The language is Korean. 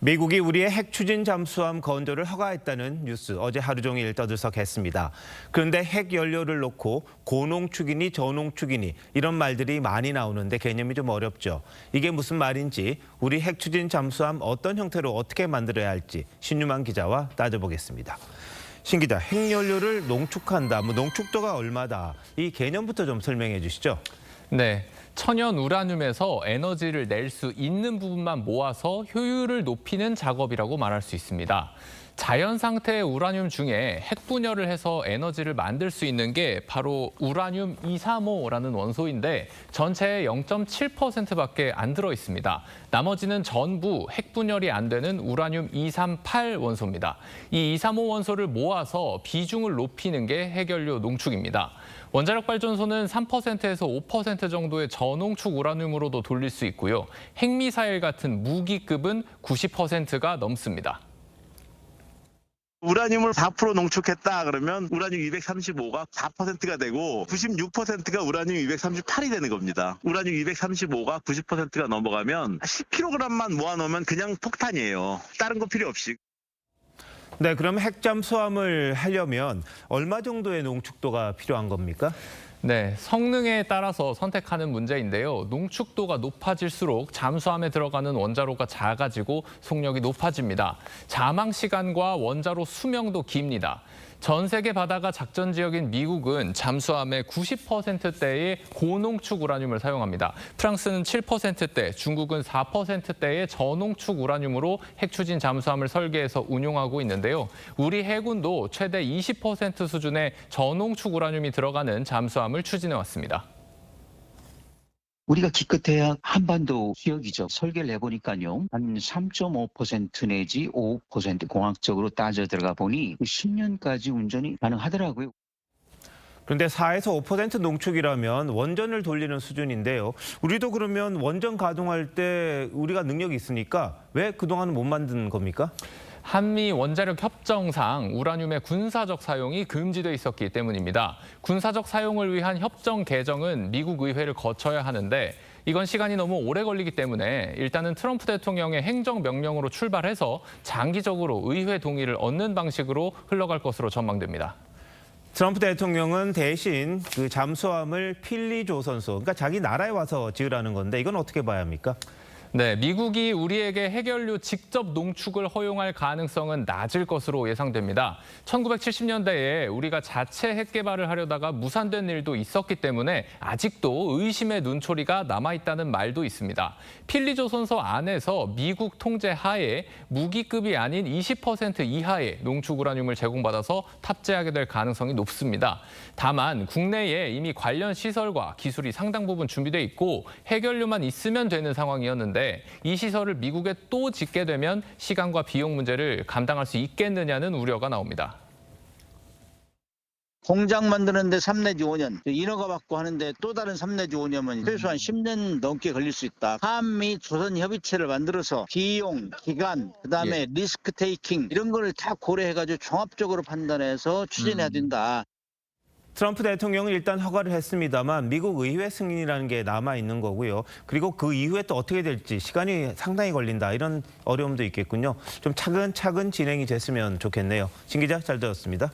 미국이 우리의 핵 추진 잠수함 건조를 허가했다는 뉴스 어제 하루 종일 떠들썩했습니다. 그런데 핵 연료를 놓고 고농축이니 저농축이니 이런 말들이 많이 나오는데 개념이 좀 어렵죠. 이게 무슨 말인지 우리 핵 추진 잠수함 어떤 형태로 어떻게 만들어야 할지 신유만 기자와 따져보겠습니다. 신 기자, 핵 연료를 농축한다, 농축도가 얼마다 이 개념부터 좀 설명해 주시죠. 네, 천연 우라늄에서 에너지를 낼 수 있는 부분만 모아서 효율을 높이는 작업이라고 말할 수 있습니다. 자연 상태의 우라늄 중에 핵 분열을 해서 에너지를 만들 수 있는 게 바로 우라늄 235라는 원소인데 전체의 0.7%밖에 안 들어 있습니다. 나머지는 전부 핵 분열이 안 되는 우라늄 238 원소입니다. 이 235 원소를 모아서 비중을 높이는 게 핵연료 농축입니다. 원자력 발전소는 3%에서 5% 정도의 저농축 우라늄으로도 돌릴 수 있고요. 핵미사일 같은 무기급은 90%가 넘습니다. 우라늄을 4% 농축했다 그러면 우라늄 235가 4%가 되고 96%가 우라늄 238이 되는 겁니다. 우라늄 235가 90%가 넘어가면 10kg만 모아놓으면 그냥 폭탄이에요. 다른 거 필요 없이. 네, 그럼 핵 잠수함을 하려면 얼마 정도의 농축도가 필요한 겁니까? 네, 성능에 따라서 선택하는 문제인데요. 농축도가 높아질수록 잠수함에 들어가는 원자로가 작아지고 속력이 높아집니다. 자망 시간과 원자로 수명도 깁니다. 전 세계 바다가 작전 지역인 미국은 잠수함의 90%대의 고농축 우라늄을 사용합니다. 프랑스는 7%대, 중국은 4%대의 저농축 우라늄으로 핵 추진 잠수함을 설계해서 운용하고 있는데요. 우리 해군도 최대 20% 수준의 저농축 우라늄이 들어가는 잠수함을 추진해 왔습니다. 우리가 기껏해야 한반도 지역이죠. 설계를 해보니까요. 한 3.5% 내지 5% 공학적으로 따져 들어가 보니 10년까지 운전이 가능하더라고요. 그런데 4에서 5% 농축이라면 원전을 돌리는 수준인데요. 우리도 그러면 원전 가동할 때 우리가 능력이 있으니까 왜 그동안은 못 만든 겁니까? 한미 원자력 협정상 우라늄의 군사적 사용이 금지돼 있었기 때문입니다. 군사적 사용을 위한 협정 개정은 미국 의회를 거쳐야 하는데 이건 시간이 너무 오래 걸리기 때문에 일단은 트럼프 대통령의 행정명령으로 출발해서 장기적으로 의회 동의를 얻는 방식으로 흘러갈 것으로 전망됩니다. 트럼프 대통령은 대신 그 잠수함을 필리 조선소, 그러니까 자기 나라에 와서 지으라는 건데 이건 어떻게 봐야 합니까? 네, 미국이 우리에게 핵연료 직접 농축을 허용할 가능성은 낮을 것으로 예상됩니다. 1970년대에 우리가 자체 핵 개발을 하려다가 무산된 일도 있었기 때문에 아직도 의심의 눈초리가 남아있다는 말도 있습니다. 필리조선소 안에서 미국 통제 하에 무기급이 아닌 20% 이하의 농축 우라늄을 제공받아서 탑재하게 될 가능성이 높습니다. 다만 국내에 이미 관련 시설과 기술이 상당 부분 준비돼 있고 핵연료만 있으면 되는 상황이었는데 이 시설을 미국에 또 짓게 되면 시간과 비용 문제를 감당할 수 있겠느냐는 우려가 나옵니다. 공장 만드는데 3 내지 5년, 인허가 받고 하는데 또 다른 3 내지 5년은 최소한 10년 넘게 걸릴 수 있다. 한미 조선 협의체를 만들어서 비용, 기간, 그다음에 리스크 테이킹 이런 거를 다 고려해가지고 종합적으로 판단해서 추진해야 된다. 트럼프 대통령은 일단 허가를 했습니다만 미국 의회 승인이라는 게 남아있는 거고요. 그리고 그 이후에 또 어떻게 될지 시간이 상당히 걸린다. 이런 어려움도 있겠군요. 좀 차근차근 진행이 됐으면 좋겠네요. 신 기자, 잘 들었습니다.